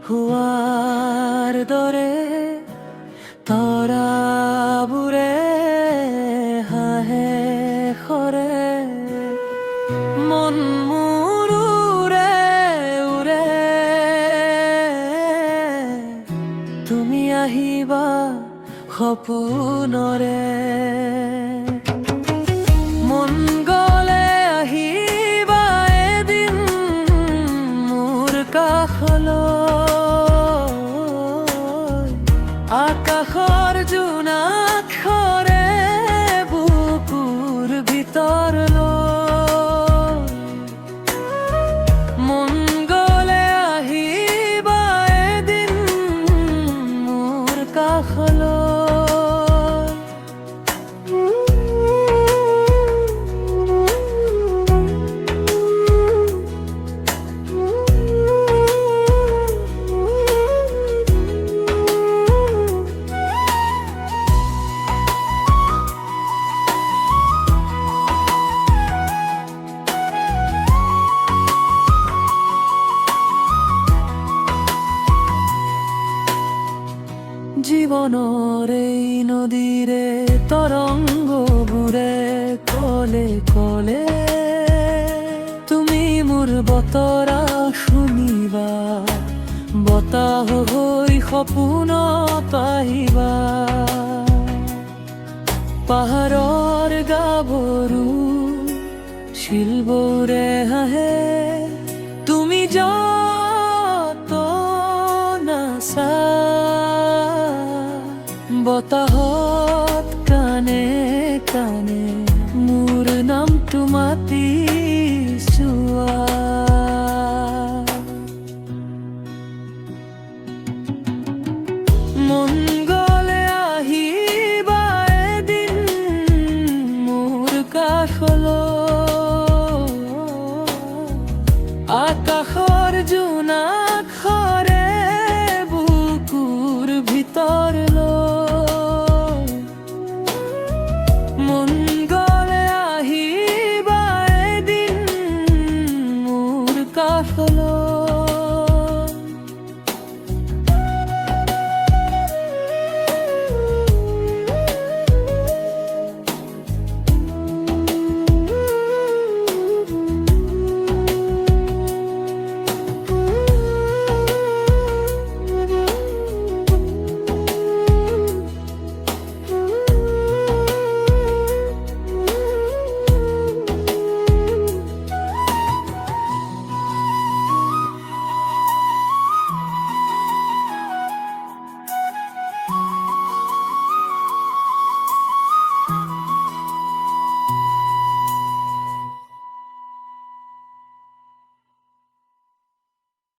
হোৱাৰ দৰে তৰাবোৰে হাঁহে খৰে মন মোৰ উৰে উৰে তুমি আহিবা সপোনৰে মন গলে আহিবা এদিন মোৰ কাষলৈ আকাশৰ জোনাকৰে বুকুৰ ভিতৰলৈ মন গলে আহিবা এদিন মোৰ কাষলৈ জীৱনৰ এই নদীৰে তৰংগবোৰে কলে কলে তুমি মোৰ বতৰা শুনিবা বতাহ হৈ সপোনত আহিবা পাহাৰৰ গাভৰু শিলবোৰে হাঁহে তুমি যত নাচা বতাহত কানে কানে